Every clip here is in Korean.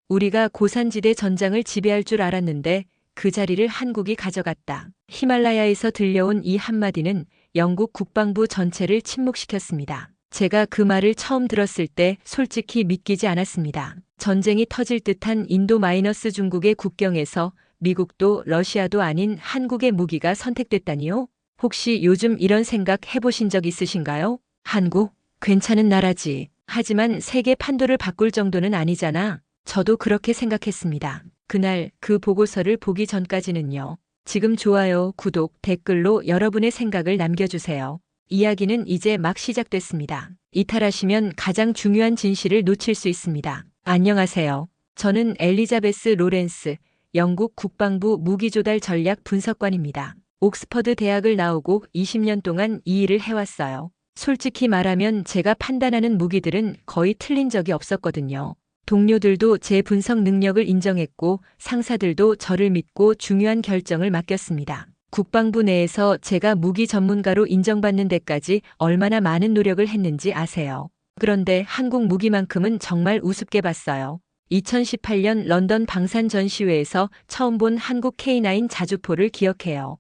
우리가 고산지대 전장을 지배할 줄 알았는데 그 자리를 한국이 가져갔다. 히말라야에서 들려온 이 한마디는 영국 국방부 전체를 침묵시켰습니다. 제가 그 말을 처음 들었을 때 솔직히 믿기지 않았습니다. 전쟁이 터질 듯한 인도-중국의 국경에서 미국도 러시아도 아닌 한국의 무기가 선택됐다니요? 혹시 요즘 이런 생각 해보신 적 있으신가요? 한국? 괜찮은 나라지. 하지만 세계 판도를 바꿀 정도는 아니잖아. 저도 그렇게 생각했습니다. 그날 그 보고서를 보기 전까지는요. 지금 좋아요, 구독, 댓글로 여러분의 생각을 남겨주세요. 이야기는 이제 막 시작됐습니다. 이탈하시면 가장 중요한 진실을 놓칠 수 있습니다. 안녕하세요. 저는 엘리자베스 로렌스, 영국 국방부 무기조달 전략 분석관입니다. 옥스퍼드 대학을 나오고 20년 동안 이 일을 해왔어요. 솔직히 말하면 제가 판단하는 무기들은 거의 틀린 적이 없었거든요. 동료들도 제 분석 능력을 인정했고 상사들도 저를 믿고 중요한 결정을 맡겼습니다. 국방부 내에서 제가 무기 전문가로 인정받는 데까지 얼마나 많은 노력을 했는지 아세요? 그런데 한국 무기만큼은 정말 우습게 봤어요. 2018년 런던 방산 전시회에서 처음 본 한국 K9 자주포를 기억해요.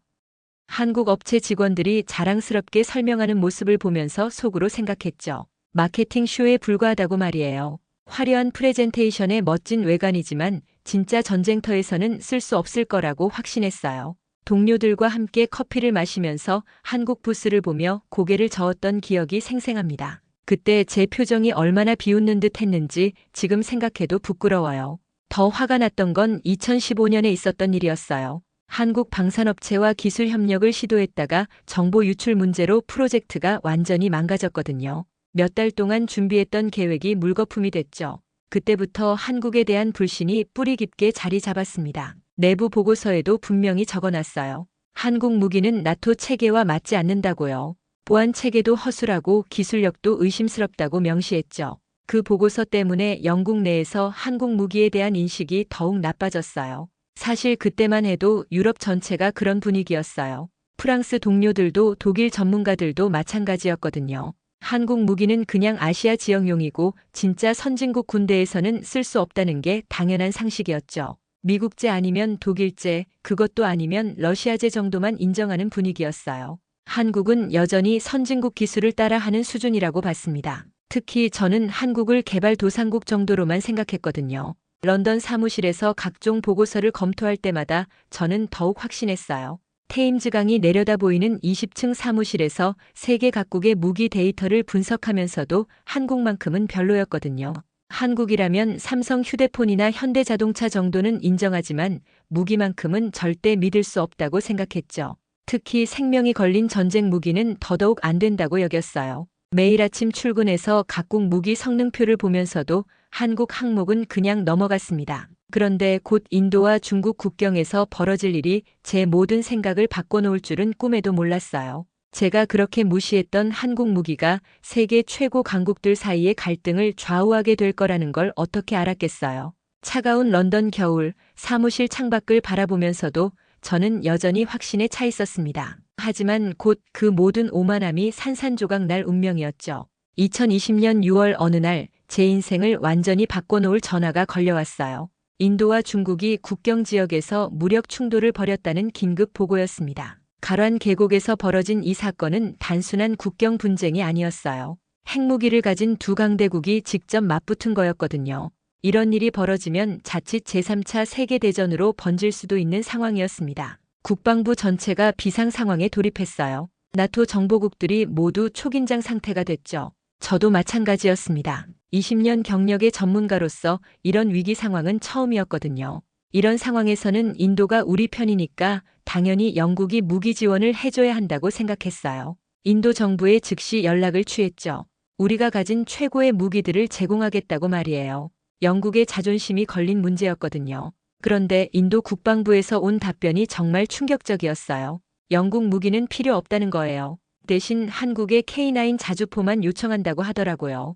한국 업체 직원들이 자랑스럽게 설명하는 모습을 보면서 속으로 생각했죠. 마케팅 쇼에 불과하다고 말이에요. 화려한 프레젠테이션의 멋진 외관이지만 진짜 전쟁터에서는 쓸 수 없을 거라고 확신했어요. 동료들과 함께 커피를 마시면서 한국 부스를 보며 고개를 저었던 기억이 생생합니다. 그때 제 표정이 얼마나 비웃는 듯 했는지 지금 생각해도 부끄러워요. 더 화가 났던 건 2015년에 있었던 일이었어요. 한국 방산업체와 기술 협력을 시도했다가 정보 유출 문제로 프로젝트가 완전히 망가졌거든요. 몇 달 동안 준비했던 계획이 물거품이 됐죠. 그때부터 한국에 대한 불신이 뿌리 깊게 자리 잡았습니다. 내부 보고서에도 분명히 적어놨어요. 한국 무기는 나토 체계와 맞지 않는다고요. 보안 체계도 허술하고 기술력도 의심스럽다고 명시했죠. 그 보고서 때문에 영국 내에서 한국 무기에 대한 인식이 더욱 나빠졌어요. 사실 그때만 해도 유럽 전체가 그런 분위기였어요. 프랑스 동료들도 독일 전문가들도 마찬가지였거든요. 한국 무기는 그냥 아시아 지역용이고 진짜 선진국 군대에서는 쓸 수 없다는 게 당연한 상식이었죠. 미국제 아니면 독일제, 그것도 아니면 러시아제 정도만 인정하는 분위기였어요. 한국은 여전히 선진국 기술을 따라하는 수준이라고 봤습니다. 특히 저는 한국을 개발도상국 정도로만 생각했거든요. 런던 사무실에서 각종 보고서를 검토할 때마다 저는 더욱 확신했어요. 테임즈강이 내려다 보이는 20층 사무실에서 세계 각국의 무기 데이터를 분석하면서도 한국만큼은 별로였거든요. 한국이라면 삼성 휴대폰이나 현대자동차 정도는 인정하지만 무기만큼은 절대 믿을 수 없다고 생각했죠. 특히 생명이 걸린 전쟁 무기는 더더욱 안 된다고 여겼어요. 매일 아침 출근해서 각국 무기 성능표를 보면서도 한국 항목은 그냥 넘어갔습니다. 그런데 곧 인도와 중국 국경에서 벌어질 일이 제 모든 생각을 바꿔놓을 줄은 꿈에도 몰랐어요. 제가 그렇게 무시했던 한국 무기가 세계 최고 강국들 사이의 갈등을 좌우하게 될 거라는 걸 어떻게 알았겠어요. 차가운 런던 겨울, 사무실 창밖을 바라보면서도 저는 여전히 확신에 차 있었습니다. 하지만 곧 그 모든 오만함이 산산조각 날 운명이었죠. 2020년 6월 어느 날 제 인생을 완전히 바꿔놓을 전화가 걸려왔어요. 인도와 중국이 국경 지역에서 무력 충돌을 벌였다는 긴급 보고였습니다. 가란 계곡에서 벌어진 이 사건은 단순한 국경 분쟁이 아니었어요. 핵무기를 가진 두 강대국이 직접 맞붙은 거였거든요. 이런 일이 벌어지면 자칫 제3차 세계대전으로 번질 수도 있는 상황이었습니다. 국방부 전체가 비상 상황에 돌입했어요. 나토 정보국들이 모두 초긴장 상태가 됐죠. 저도 마찬가지였습니다. 20년 경력의 전문가로서 이런 위기 상황은 처음이었거든요. 이런 상황에서는 인도가 우리 편이니까 당연히 영국이 무기 지원을 해줘야 한다고 생각했어요. 인도 정부에 즉시 연락을 취했죠. 우리가 가진 최고의 무기들을 제공하겠다고 말이에요. 영국의 자존심이 걸린 문제였거든요. 그런데 인도 국방부에서 온 답변이 정말 충격적이었어요. 영국 무기는 필요 없다는 거예요. 대신 한국의 K9 자주포만 요청한다고 하더라고요.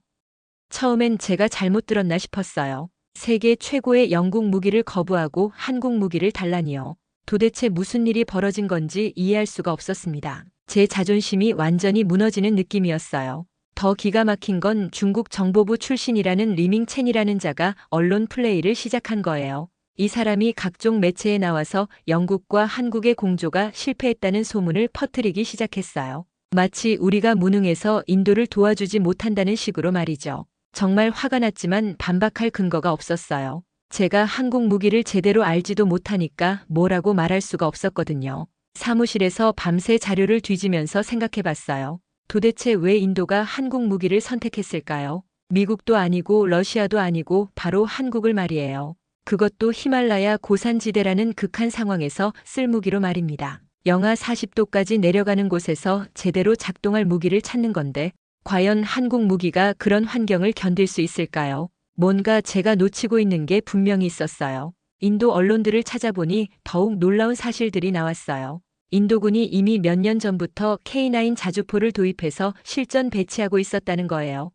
처음엔 제가 잘못 들었나 싶었어요. 세계 최고의 영국 무기를 거부하고 한국 무기를 달라니요. 도대체 무슨 일이 벌어진 건지 이해할 수가 없었습니다. 제 자존심이 완전히 무너지는 느낌이었어요. 더 기가 막힌 건 중국 정보부 출신이라는 리밍 첸이라는 자가 언론 플레이를 시작한 거예요. 이 사람이 각종 매체에 나와서 영국과 한국의 공조가 실패했다는 소문을 퍼뜨리기 시작했어요. 마치 우리가 무능해서 인도를 도와주지 못한다는 식으로 말이죠. 정말 화가 났지만 반박할 근거가 없었어요. 제가 한국 무기를 제대로 알지도 못하니까 뭐라고 말할 수가 없었거든요. 사무실에서 밤새 자료를 뒤지면서 생각해봤어요. 도대체 왜 인도가 한국 무기를 선택했을까요? 미국도 아니고 러시아도 아니고 바로 한국을 말이에요. 그것도 히말라야 고산지대라는 극한 상황에서 쓸 무기로 말입니다. 영하 40도까지 내려가는 곳에서 제대로 작동할 무기를 찾는 건데 과연 한국 무기가 그런 환경을 견딜 수 있을까요? 뭔가 제가 놓치고 있는 게 분명히 있었어요. 인도 언론들을 찾아보니 더욱 놀라운 사실들이 나왔어요. 인도군이 이미 몇 년 전부터 K9 자주포를 도입해서 실전 배치하고 있었다는 거예요.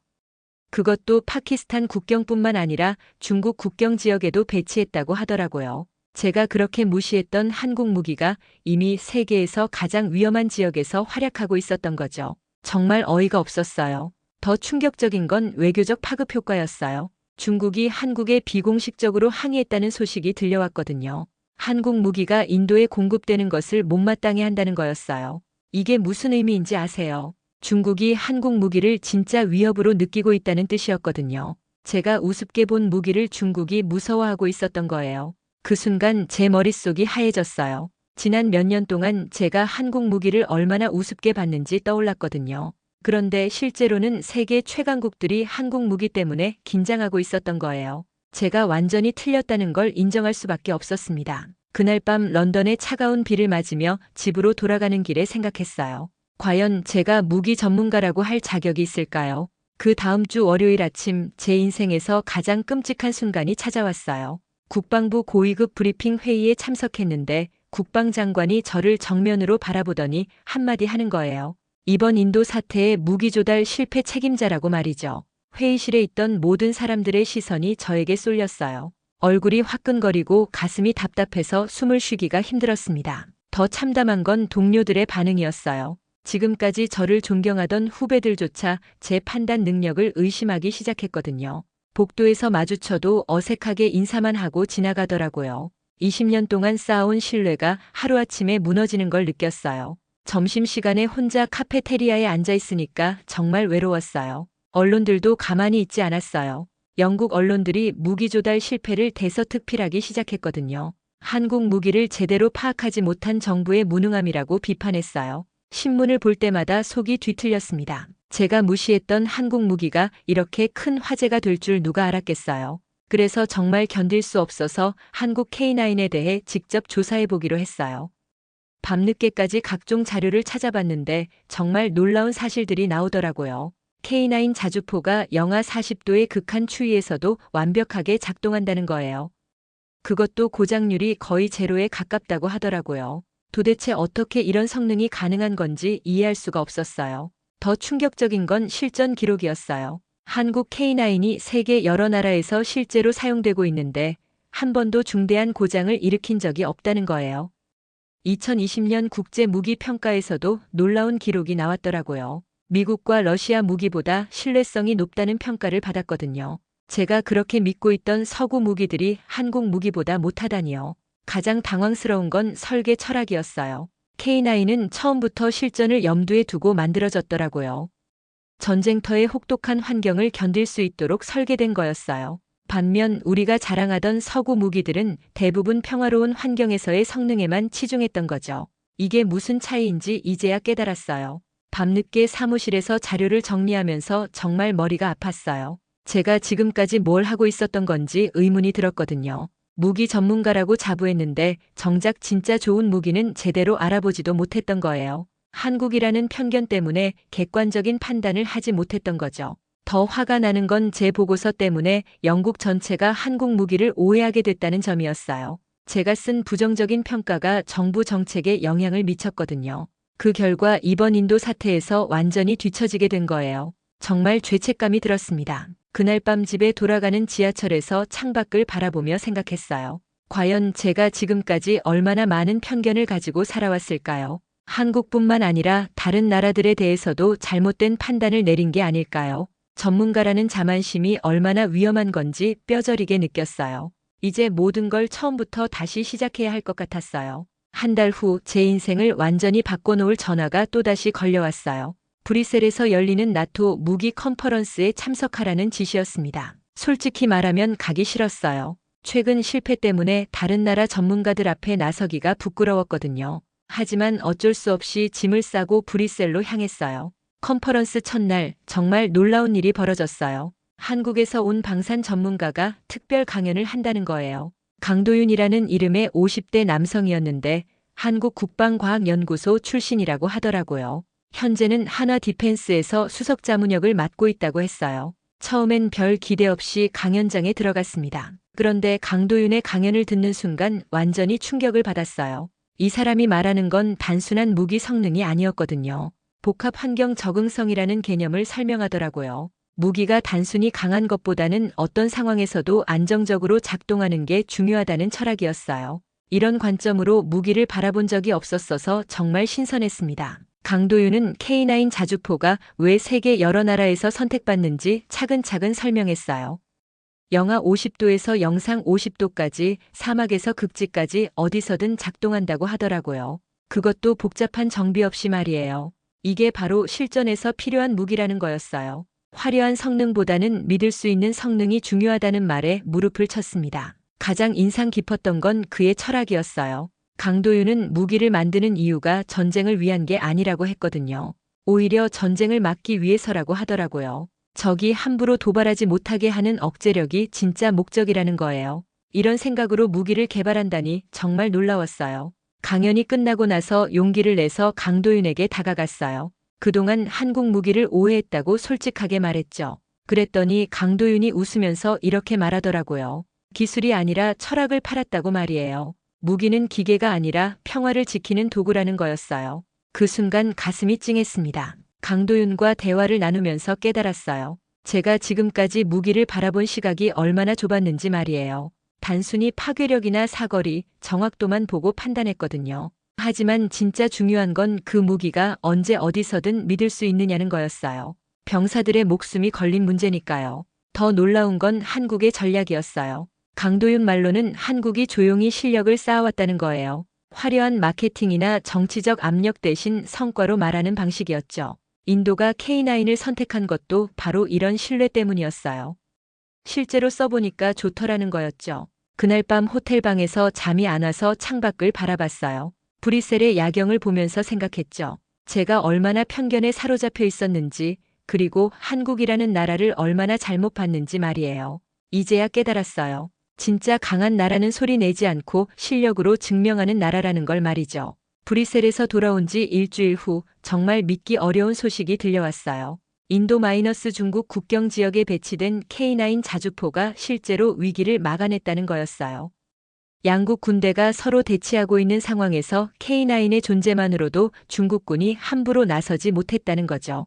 그것도 파키스탄 국경뿐만 아니라 중국 국경 지역에도 배치했다고 하더라고요. 제가 그렇게 무시했던 한국 무기가 이미 세계에서 가장 위험한 지역에서 활약하고 있었던 거죠. 정말 어이가 없었어요. 더 충격적인 건 외교적 파급 효과였어요. 중국이 한국에 비공식적으로 항의했다는 소식이 들려왔거든요. 한국 무기가 인도에 공급되는 것을 못마땅해 한다는 거였어요. 이게 무슨 의미인지 아세요? 중국이 한국 무기를 진짜 위협으로 느끼고 있다는 뜻이었거든요. 제가 우습게 본 무기를 중국이 무서워하고 있었던 거예요. 그 순간 제 머릿속이 하얘졌어요. 지난 몇 년 동안 제가 한국 무기를 얼마나 우습게 봤는지 떠올랐거든요. 그런데 실제로는 세계 최강국들이 한국 무기 때문에 긴장하고 있었던 거예요. 제가 완전히 틀렸다는 걸 인정할 수밖에 없었습니다. 그날 밤 런던의 차가운 비를 맞으며 집으로 돌아가는 길에 생각했어요. 과연 제가 무기 전문가라고 할 자격이 있을까요? 그 다음 주 월요일 아침 제 인생에서 가장 끔찍한 순간이 찾아왔어요. 국방부 고위급 브리핑 회의에 참석했는데 국방장관이 저를 정면으로 바라보더니 한마디 하는 거예요. 이번 인도 사태의 무기 조달 실패 책임자라고 말이죠. 회의실에 있던 모든 사람들의 시선이 저에게 쏠렸어요. 얼굴이 화끈거리고 가슴이 답답해서 숨을 쉬기가 힘들었습니다. 더 참담한 건 동료들의 반응이었어요. 지금까지 저를 존경하던 후배들조차 제 판단 능력을 의심하기 시작했거든요. 복도에서 마주쳐도 어색하게 인사만 하고 지나가더라고요. 20년 동안 쌓아온 신뢰가 하루아침에 무너지는 걸 느꼈어요. 점심시간에 혼자 카페테리아에 앉아 있으니까 정말 외로웠어요. 언론들도 가만히 있지 않았어요. 영국 언론들이 무기 조달 실패를 대서특필하기 시작했거든요. 한국 무기를 제대로 파악하지 못한 정부의 무능함이라고 비판했어요. 신문을 볼 때마다 속이 뒤틀렸습니다. 제가 무시했던 한국 무기가 이렇게 큰 화제가 될 줄 누가 알았겠어요. 그래서 정말 견딜 수 없어서 한국 K9에 대해 직접 조사해 보기로 했어요. 밤늦게까지 각종 자료를 찾아봤는데 정말 놀라운 사실들이 나오더라고요. K9 자주포가 영하 40도의 극한 추위에서도 완벽하게 작동한다는 거예요. 그것도 고장률이 거의 제로에 가깝다고 하더라고요. 도대체 어떻게 이런 성능이 가능한 건지 이해할 수가 없었어요. 더 충격적인 건 실전 기록이었어요. 한국 K9이 세계 여러 나라에서 실제로 사용되고 있는데 한 번도 중대한 고장을 일으킨 적이 없다는 거예요. 2020년 국제무기평가에서도 놀라운 기록이 나왔더라고요. 미국과 러시아 무기보다 신뢰성이 높다는 평가를 받았거든요. 제가 그렇게 믿고 있던 서구 무기들이 한국 무기보다 못하다니요. 가장 당황스러운 건 설계 철학이었어요. K9은 처음부터 실전을 염두에 두고 만들어졌더라고요. 전쟁터의 혹독한 환경을 견딜 수 있도록 설계된 거였어요. 반면 우리가 자랑하던 서구 무기들은 대부분 평화로운 환경에서의 성능에만 치중했던 거죠. 이게 무슨 차이인지 이제야 깨달았어요. 밤늦게 사무실에서 자료를 정리하면서 정말 머리가 아팠어요. 제가 지금까지 뭘 하고 있었던 건지 의문이 들었거든요. 무기 전문가라고 자부했는데 정작 진짜 좋은 무기는 제대로 알아보지도 못했던 거예요. 한국이라는 편견 때문에 객관적인 판단을 하지 못했던 거죠. 더 화가 나는 건 제 보고서 때문에 영국 전체가 한국 무기를 오해하게 됐다는 점이었어요. 제가 쓴 부정적인 평가가 정부 정책에 영향을 미쳤거든요. 그 결과 이번 인도 사태에서 완전히 뒤처지게 된 거예요. 정말 죄책감이 들었습니다. 그날 밤 집에 돌아가는 지하철에서 창밖을 바라보며 생각했어요. 과연 제가 지금까지 얼마나 많은 편견을 가지고 살아왔을까요? 한국뿐만 아니라 다른 나라들에 대해서도 잘못된 판단을 내린 게 아닐까요? 전문가라는 자만심이 얼마나 위험한 건지 뼈저리게 느꼈어요. 이제 모든 걸 처음부터 다시 시작해야 할 것 같았어요. 한 달 후 제 인생을 완전히 바꿔놓을 전화가 또다시 걸려왔어요. 브뤼셀에서 열리는 나토 무기 컨퍼런스에 참석하라는 지시였습니다. 솔직히 말하면 가기 싫었어요. 최근 실패 때문에 다른 나라 전문가들 앞에 나서기가 부끄러웠거든요. 하지만 어쩔 수 없이 짐을 싸고 브뤼셀로 향했어요. 컨퍼런스 첫날 정말 놀라운 일이 벌어졌어요. 한국에서 온 방산 전문가가 특별 강연을 한다는 거예요. 강도윤이라는 이름의 50대 남성이었는데 한국국방과학연구소 출신이라고 하더라고요. 현재는 한화 디펜스에서 수석 자문역을 맡고 있다고 했어요. 처음엔 별 기대 없이 강연장에 들어갔습니다. 그런데 강도윤의 강연을 듣는 순간 완전히 충격을 받았어요. 이 사람이 말하는 건 단순한 무기 성능이 아니었거든요. 복합 환경 적응성이라는 개념을 설명하더라고요. 무기가 단순히 강한 것보다는 어떤 상황에서도 안정적으로 작동하는 게 중요하다는 철학이었어요. 이런 관점으로 무기를 바라본 적이 없었어서 정말 신선했습니다. 강도윤은 K9 자주포가 왜 세계 여러 나라에서 선택받는지 차근차근 설명했어요. 영하 50도에서 영상 50도까지 사막에서 극지까지 어디서든 작동한다고 하더라고요. 그것도 복잡한 정비 없이 말이에요. 이게 바로 실전에서 필요한 무기라는 거였어요. 화려한 성능보다는 믿을 수 있는 성능이 중요하다는 말에 무릎을 쳤습니다. 가장 인상 깊었던 건 그의 철학이었어요. 강도윤은 무기를 만드는 이유가 전쟁을 위한 게 아니라고 했거든요. 오히려 전쟁을 막기 위해서라고 하더라고요. 적이 함부로 도발하지 못하게 하는 억제력이 진짜 목적이라는 거예요. 이런 생각으로 무기를 개발한다니 정말 놀라웠어요. 강연이 끝나고 나서 용기를 내서 강도윤에게 다가갔어요. 그동안 한국 무기를 오해했다고 솔직하게 말했죠. 그랬더니 강도윤이 웃으면서 이렇게 말하더라고요. 기술이 아니라 철학을 팔았다고 말이에요. 무기는 기계가 아니라 평화를 지키는 도구라는 거였어요. 그 순간 가슴이 찡했습니다. 강도윤과 대화를 나누면서 깨달았어요. 제가 지금까지 무기를 바라본 시각이 얼마나 좁았는지 말이에요. 단순히 파괴력이나 사거리, 정확도만 보고 판단했거든요. 하지만 진짜 중요한 건 그 무기가 언제 어디서든 믿을 수 있느냐는 거였어요. 병사들의 목숨이 걸린 문제니까요. 더 놀라운 건 한국의 전략이었어요. 강도윤 말로는 한국이 조용히 실력을 쌓아왔다는 거예요. 화려한 마케팅이나 정치적 압력 대신 성과로 말하는 방식이었죠. 인도가 K9을 선택한 것도 바로 이런 신뢰 때문이었어요. 실제로 써보니까 좋더라는 거였죠. 그날 밤 호텔방에서 잠이 안 와서 창밖을 바라봤어요. 브뤼셀의 야경을 보면서 생각했죠. 제가 얼마나 편견에 사로잡혀 있었는지, 그리고 한국이라는 나라를 얼마나 잘못 봤는지 말이에요. 이제야 깨달았어요. 진짜 강한 나라는 소리 내지 않고 실력으로 증명하는 나라라는 걸 말이죠. 브뤼셀에서 돌아온 지 일주일 후 정말 믿기 어려운 소식이 들려왔어요. 인도- 중국 국경 지역에 배치된 K9 자주포가 실제로 위기를 막아냈다는 거였어요. 양국 군대가 서로 대치하고 있는 상황에서 K9의 존재만으로도 중국군이 함부로 나서지 못했다는 거죠.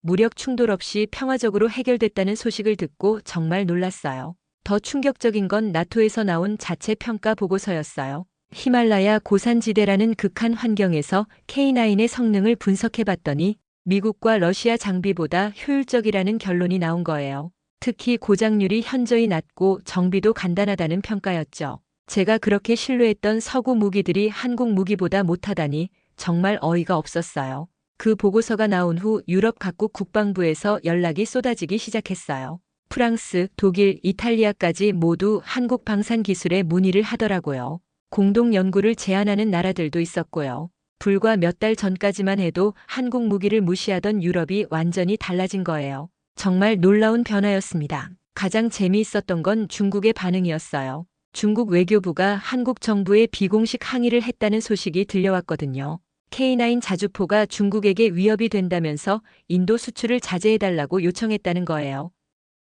무력 충돌 없이 평화적으로 해결됐다는 소식을 듣고 정말 놀랐어요. 더 충격적인 건 나토에서 나온 자체 평가 보고서였어요. 히말라야 고산지대라는 극한 환경에서 K9의 성능을 분석해봤더니 미국과 러시아 장비보다 효율적이라는 결론이 나온 거예요. 특히 고장률이 현저히 낮고 정비도 간단하다는 평가였죠. 제가 그렇게 신뢰했던 서구 무기들이 한국 무기보다 못하다니 정말 어이가 없었어요. 그 보고서가 나온 후 유럽 각국 국방부에서 연락이 쏟아지기 시작했어요. 프랑스, 독일, 이탈리아까지 모두 한국 방산 기술에 문의를 하더라고요. 공동 연구를 제안하는 나라들도 있었고요. 불과 몇 달 전까지만 해도 한국 무기를 무시하던 유럽이 완전히 달라진 거예요. 정말 놀라운 변화였습니다. 가장 재미있었던 건 중국의 반응이었어요. 중국 외교부가 한국 정부에 비공식 항의를 했다는 소식이 들려왔거든요. K9 자주포가 중국에게 위협이 된다면서 인도 수출을 자제해달라고 요청했다는 거예요.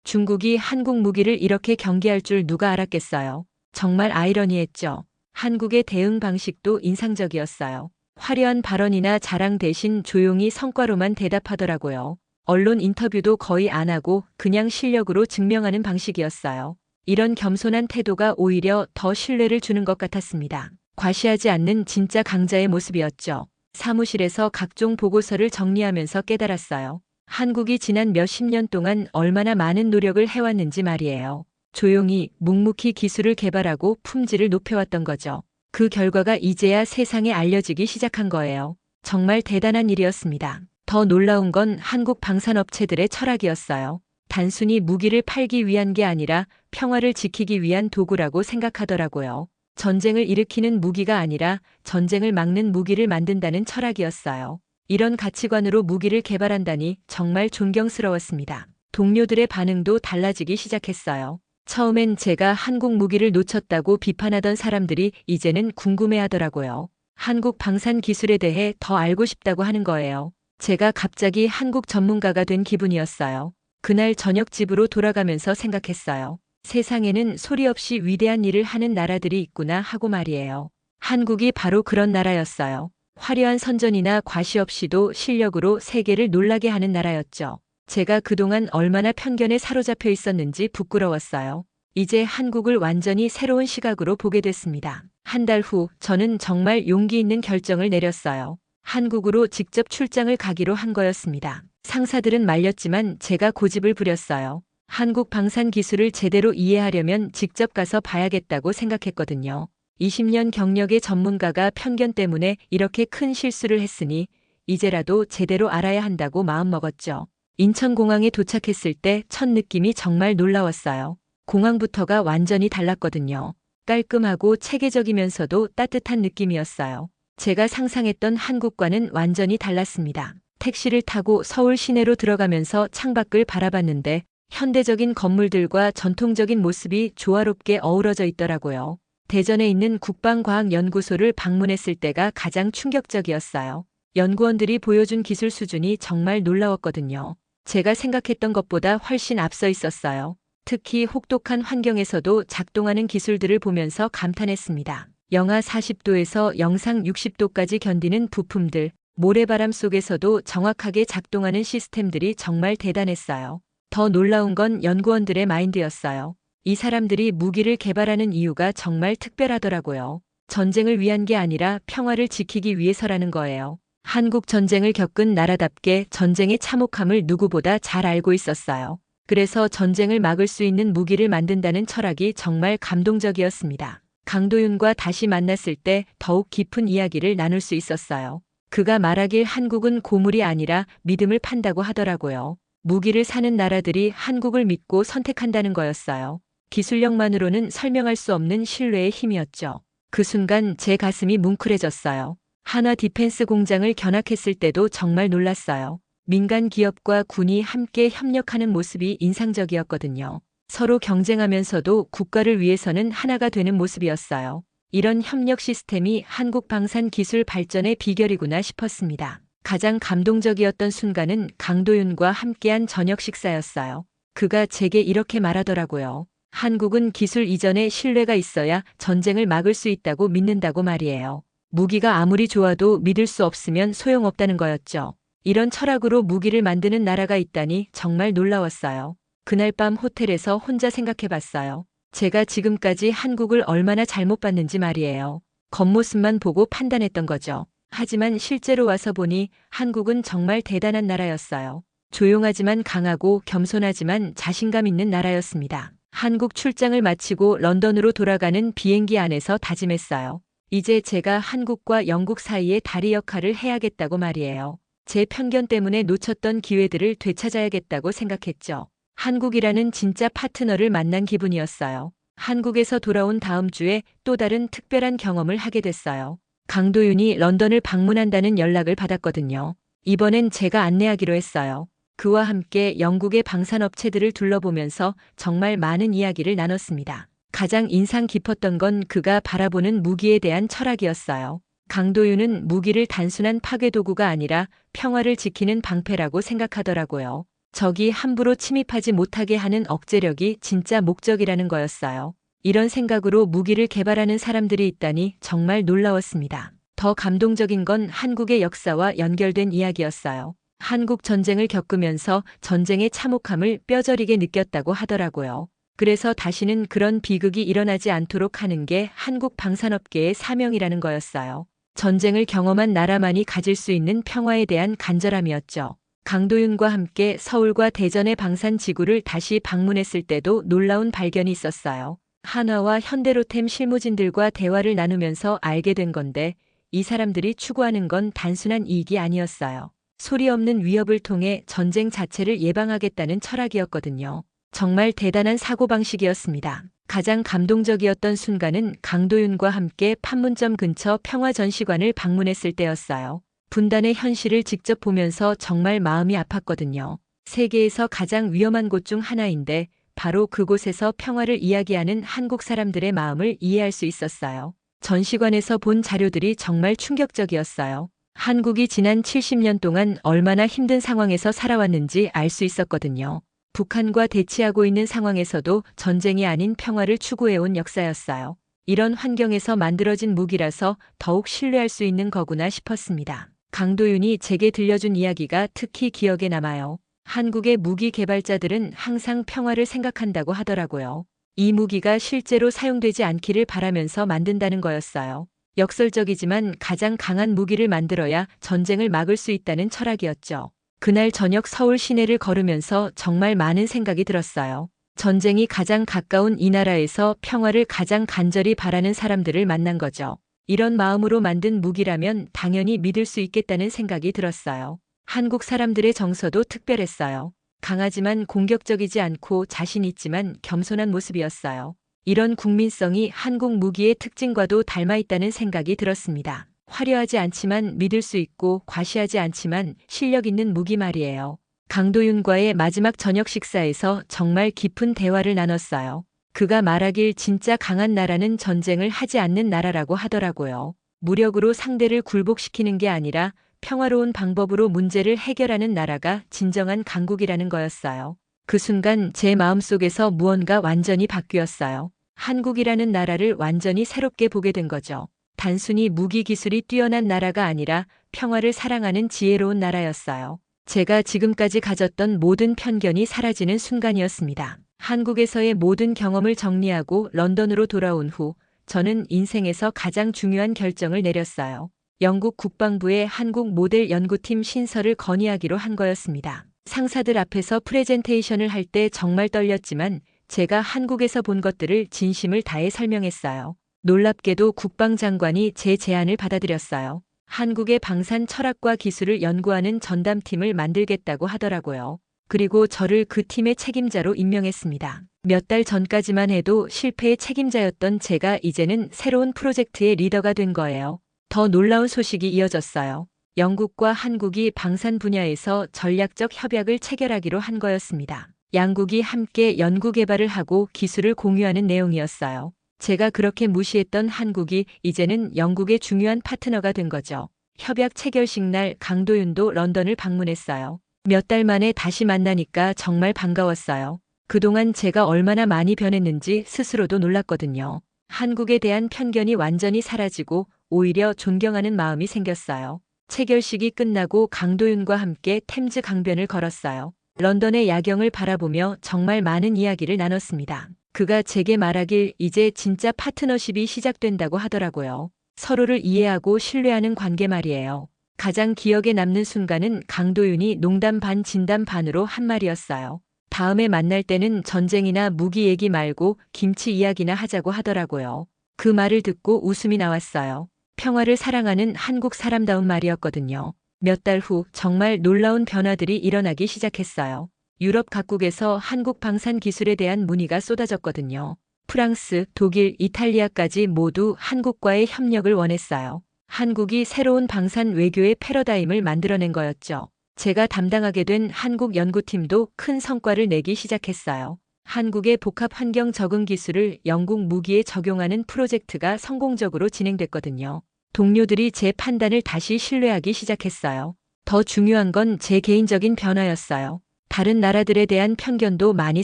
중국이 한국 무기를 이렇게 경계할 줄 누가 알았겠어요. 정말 아이러니했죠. 한국의 대응 방식도 인상적이었어요. 화려한 발언이나 자랑 대신 조용히 성과로만 대답하더라고요. 언론 인터뷰도 거의 안 하고 그냥 실력으로 증명하는 방식이었어요. 이런 겸손한 태도가 오히려 더 신뢰를 주는 것 같았습니다. 과시하지 않는 진짜 강자의 모습이었죠. 사무실에서 각종 보고서를 정리하면서 깨달았어요. 한국이 지난 몇십 년 동안 얼마나 많은 노력을 해왔는지 말이에요. 조용히 묵묵히 기술을 개발하고 품질을 높여왔던 거죠. 그 결과가 이제야 세상에 알려지기 시작한 거예요. 정말 대단한 일이었습니다. 더 놀라운 건 한국 방산업체들의 철학이었어요. 단순히 무기를 팔기 위한 게 아니라 평화를 지키기 위한 도구라고 생각하더라고요. 전쟁을 일으키는 무기가 아니라 전쟁을 막는 무기를 만든다는 철학이었어요. 이런 가치관으로 무기를 개발한다니 정말 존경스러웠습니다. 동료들의 반응도 달라지기 시작했어요. 처음엔 제가 한국 무기를 놓쳤다고 비판하던 사람들이 이제는 궁금해하더라고요. 한국 방산 기술에 대해 더 알고 싶다고 하는 거예요. 제가 갑자기 한국 전문가가 된 기분이었어요. 그날 저녁 집으로 돌아가면서 생각했어요. 세상에는 소리 없이 위대한 일을 하는 나라들이 있구나 하고 말이에요. 한국이 바로 그런 나라였어요. 화려한 선전이나 과시 없이도 실력으로 세계를 놀라게 하는 나라였죠. 제가 그동안 얼마나 편견에 사로잡혀 있었는지 부끄러웠어요. 이제 한국을 완전히 새로운 시각으로 보게 됐습니다. 한 달 후 저는 정말 용기 있는 결정을 내렸어요. 한국으로 직접 출장을 가기로 한 거였습니다. 상사들은 말렸지만 제가 고집을 부렸어요. 한국 방산 기술을 제대로 이해하려면 직접 가서 봐야겠다고 생각했거든요. 20년 경력의 전문가가 편견 때문에 이렇게 큰 실수를 했으니 이제라도 제대로 알아야 한다고 마음먹었죠. 인천공항에 도착했을 때 첫 느낌이 정말 놀라웠어요. 공항부터가 완전히 달랐거든요. 깔끔하고 체계적이면서도 따뜻한 느낌이었어요. 제가 상상했던 한국과는 완전히 달랐습니다. 택시를 타고 서울 시내로 들어가면서 창밖을 바라봤는데 현대적인 건물들과 전통적인 모습이 조화롭게 어우러져 있더라고요. 대전에 있는 국방과학연구소를 방문했을 때가 가장 충격적이었어요. 연구원들이 보여준 기술 수준이 정말 놀라웠거든요. 제가 생각했던 것보다 훨씬 앞서 있었어요. 특히 혹독한 환경에서도 작동하는 기술들을 보면서 감탄했습니다. 영하 40도에서 영상 60도까지 견디는 부품들, 모래바람 속에서도 정확하게 작동하는 시스템들이 정말 대단했어요. 더 놀라운 건 연구원들의 마인드였어요. 이 사람들이 무기를 개발하는 이유가 정말 특별하더라고요. 전쟁을 위한 게 아니라 평화를 지키기 위해서라는 거예요. 한국 전쟁을 겪은 나라답게 전쟁의 참혹함을 누구보다 잘 알고 있었어요. 그래서 전쟁을 막을 수 있는 무기를 만든다는 철학이 정말 감동적이었습니다. 강도윤과 다시 만났을 때 더욱 깊은 이야기를 나눌 수 있었어요. 그가 말하길 한국은 고물이 아니라 믿음을 판다고 하더라고요. 무기를 사는 나라들이 한국을 믿고 선택한다는 거였어요. 기술력만으로는 설명할 수 없는 신뢰의 힘이었죠. 그 순간 제 가슴이 뭉클해졌어요. 한화 디펜스 공장을 견학했을 때도 정말 놀랐어요. 민간 기업과 군이 함께 협력하는 모습이 인상적이었거든요. 서로 경쟁하면서도 국가를 위해서는 하나가 되는 모습이었어요. 이런 협력 시스템이 한국 방산 기술 발전의 비결이구나 싶었습니다. 가장 감동적이었던 순간은 강도윤과 함께한 저녁 식사였어요. 그가 제게 이렇게 말하더라고요. 한국은 기술 이전에 신뢰가 있어야 전쟁을 막을 수 있다고 믿는다고 말이에요. 무기가 아무리 좋아도 믿을 수 없으면 소용없다는 거였죠. 이런 철학으로 무기를 만드는 나라가 있다니 정말 놀라웠어요. 그날 밤 호텔에서 혼자 생각해봤어요. 제가 지금까지 한국을 얼마나 잘못 봤는지 말이에요. 겉모습만 보고 판단했던 거죠. 하지만 실제로 와서 보니 한국은 정말 대단한 나라였어요. 조용하지만 강하고 겸손하지만 자신감 있는 나라였습니다. 한국 출장을 마치고 런던으로 돌아가는 비행기 안에서 다짐했어요. 이제 제가 한국과 영국 사이의 다리 역할을 해야겠다고 말이에요. 제 편견 때문에 놓쳤던 기회들을 되찾아야겠다고 생각했죠. 한국이라는 진짜 파트너를 만난 기분이었어요. 한국에서 돌아온 다음 주에 또 다른 특별한 경험을 하게 됐어요. 강도윤이 런던을 방문한다는 연락을 받았거든요. 이번엔 제가 안내하기로 했어요. 그와 함께 영국의 방산업체들을 둘러보면서 정말 많은 이야기를 나눴습니다. 가장 인상 깊었던 건 그가 바라보는 무기에 대한 철학이었어요. 강도윤은 무기를 단순한 파괴 도구가 아니라 평화를 지키는 방패라고 생각하더라고요. 적이 함부로 침입하지 못하게 하는 억제력이 진짜 목적이라는 거였어요. 이런 생각으로 무기를 개발하는 사람들이 있다니 정말 놀라웠습니다. 더 감동적인 건 한국의 역사와 연결된 이야기였어요. 한국 전쟁을 겪으면서 전쟁의 참혹함을 뼈저리게 느꼈다고 하더라고요. 그래서 다시는 그런 비극이 일어나지 않도록 하는 게 한국 방산업계의 사명이라는 거였어요. 전쟁을 경험한 나라만이 가질 수 있는 평화에 대한 간절함이었죠. 강도윤과 함께 서울과 대전의 방산지구를 다시 방문했을 때도 놀라운 발견이 있었어요. 한화와 현대로템 실무진들과 대화를 나누면서 알게 된 건데 이 사람들이 추구하는 건 단순한 이익이 아니었어요. 소리 없는 위협을 통해 전쟁 자체를 예방하겠다는 철학이었거든요. 정말 대단한 사고방식이었습니다. 가장 감동적이었던 순간은 강도윤과 함께 판문점 근처 평화전시관을 방문했을 때였어요. 분단의 현실을 직접 보면서 정말 마음이 아팠거든요. 세계에서 가장 위험한 곳 중 하나인데 바로 그곳에서 평화를 이야기하는 한국 사람들의 마음을 이해할 수 있었어요. 전시관에서 본 자료들이 정말 충격적이었어요. 한국이 지난 70년 동안 얼마나 힘든 상황에서 살아왔는지 알 수 있었거든요. 북한과 대치하고 있는 상황에서도 전쟁이 아닌 평화를 추구해온 역사였어요. 이런 환경에서 만들어진 무기라서 더욱 신뢰할 수 있는 거구나 싶었습니다. 강도윤이 제게 들려준 이야기가 특히 기억에 남아요. 한국의 무기 개발자들은 항상 평화를 생각한다고 하더라고요. 이 무기가 실제로 사용되지 않기를 바라면서 만든다는 거였어요. 역설적이지만 가장 강한 무기를 만들어야 전쟁을 막을 수 있다는 철학이었죠. 그날 저녁 서울 시내를 걸으면서 정말 많은 생각이 들었어요. 전쟁이 가장 가까운 이 나라에서 평화를 가장 간절히 바라는 사람들을 만난 거죠. 이런 마음으로 만든 무기라면 당연히 믿을 수 있겠다는 생각이 들었어요. 한국 사람들의 정서도 특별했어요. 강하지만 공격적이지 않고 자신 있지만 겸손한 모습이었어요. 이런 국민성이 한국 무기의 특징과도 닮아 있다는 생각이 들었습니다. 화려하지 않지만 믿을 수 있고 과시하지 않지만 실력 있는 무기 말이에요. 강도윤과의 마지막 저녁 식사에서 정말 깊은 대화를 나눴어요. 그가 말하길 진짜 강한 나라는 전쟁을 하지 않는 나라라고 하더라고요. 무력으로 상대를 굴복시키는 게 아니라 평화로운 방법으로 문제를 해결하는 나라가 진정한 강국이라는 거였어요. 그 순간 제 마음속에서 무언가 완전히 바뀌었어요. 한국이라는 나라를 완전히 새롭게 보게 된 거죠. 단순히 무기 기술이 뛰어난 나라가 아니라 평화를 사랑하는 지혜로운 나라였어요. 제가 지금까지 가졌던 모든 편견이 사라지는 순간이었습니다. 한국에서의 모든 경험을 정리하고 런던으로 돌아온 후 저는 인생에서 가장 중요한 결정을 내렸어요. 영국 국방부의 한국 모델 연구팀 신설을 건의하기로 한 거였습니다. 상사들 앞에서 프레젠테이션을 할 때 정말 떨렸지만 제가 한국에서 본 것들을 진심을 다해 설명했어요. 놀랍게도 국방장관이 제 제안을 받아들였어요. 한국의 방산 철학과 기술을 연구하는 전담팀을 만들겠다고 하더라고요. 그리고 저를 그 팀의 책임자로 임명했습니다. 몇 달 전까지만 해도 실패의 책임자였던 제가 이제는 새로운 프로젝트의 리더가 된 거예요. 더 놀라운 소식이 이어졌어요. 영국과 한국이 방산 분야에서 전략적 협약을 체결하기로 한 거였습니다. 양국이 함께 연구 개발을 하고 기술을 공유하는 내용이었어요. 제가 그렇게 무시했던 한국이 이제는 영국의 중요한 파트너가 된 거죠. 협약 체결식 날 강도윤도 런던을 방문했어요. 몇 달 만에 다시 만나니까 정말 반가웠어요. 그동안 제가 얼마나 많이 변했는지 스스로도 놀랐거든요. 한국에 대한 편견이 완전히 사라지고 오히려 존경하는 마음이 생겼어요. 체결식이 끝나고 강도윤과 함께 템즈 강변을 걸었어요. 런던의 야경을 바라보며 정말 많은 이야기를 나눴습니다. 그가 제게 말하길 이제 진짜 파트너십이 시작된다고 하더라고요. 서로를 이해하고 신뢰하는 관계 말이에요. 가장 기억에 남는 순간은 강도윤이 농담 반 진담 반으로 한 말이었어요. 다음에 만날 때는 전쟁이나 무기 얘기 말고 김치 이야기나 하자고 하더라고요. 그 말을 듣고 웃음이 나왔어요. 평화를 사랑하는 한국 사람다운 말이었거든요. 몇 달 후 정말 놀라운 변화들이 일어나기 시작했어요. 유럽 각국에서 한국 방산 기술에 대한 문의가 쏟아졌거든요. 프랑스, 독일, 이탈리아까지 모두 한국과의 협력을 원했어요. 한국이 새로운 방산 외교의 패러다임을 만들어낸 거였죠. 제가 담당하게 된 한국 연구팀도 큰 성과를 내기 시작했어요. 한국의 복합 환경 적응 기술을 영국 무기에 적용하는 프로젝트가 성공적으로 진행됐거든요. 동료들이 제 판단을 다시 신뢰하기 시작했어요. 더 중요한 건 제 개인적인 변화였어요. 다른 나라들에 대한 편견도 많이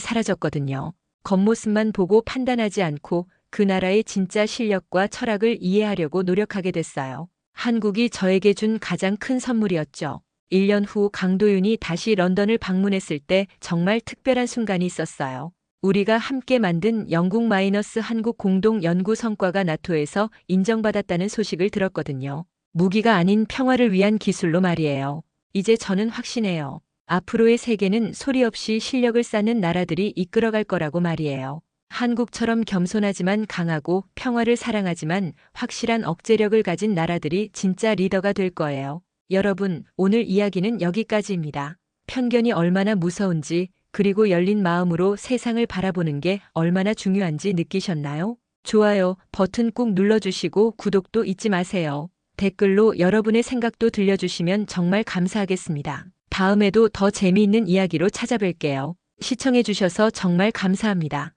사라졌거든요. 겉모습만 보고 판단하지 않고 그 나라의 진짜 실력과 철학을 이해하려고 노력하게 됐어요. 한국이 저에게 준 가장 큰 선물이었죠. 1년 후 강도윤이 다시 런던을 방문했을 때 정말 특별한 순간이 있었어요. 우리가 함께 만든 영국-한국 공동 연구 성과가 나토에서 인정받았다는 소식을 들었거든요. 무기가 아닌 평화를 위한 기술로 말이에요. 이제 저는 확신해요. 앞으로의 세계는 소리 없이 실력을 쌓는 나라들이 이끌어갈 거라고 말이에요. 한국처럼 겸손하지만 강하고 평화를 사랑하지만 확실한 억제력을 가진 나라들이 진짜 리더가 될 거예요. 여러분, 오늘 이야기는 여기까지입니다. 편견이 얼마나 무서운지, 그리고 열린 마음으로 세상을 바라보는 게 얼마나 중요한지 느끼셨나요? 좋아요 버튼 꾹 눌러주시고 구독도 잊지 마세요. 댓글로 여러분의 생각도 들려주시면 정말 감사하겠습니다. 다음에도 더 재미있는 이야기로 찾아뵐게요. 시청해주셔서 정말 감사합니다.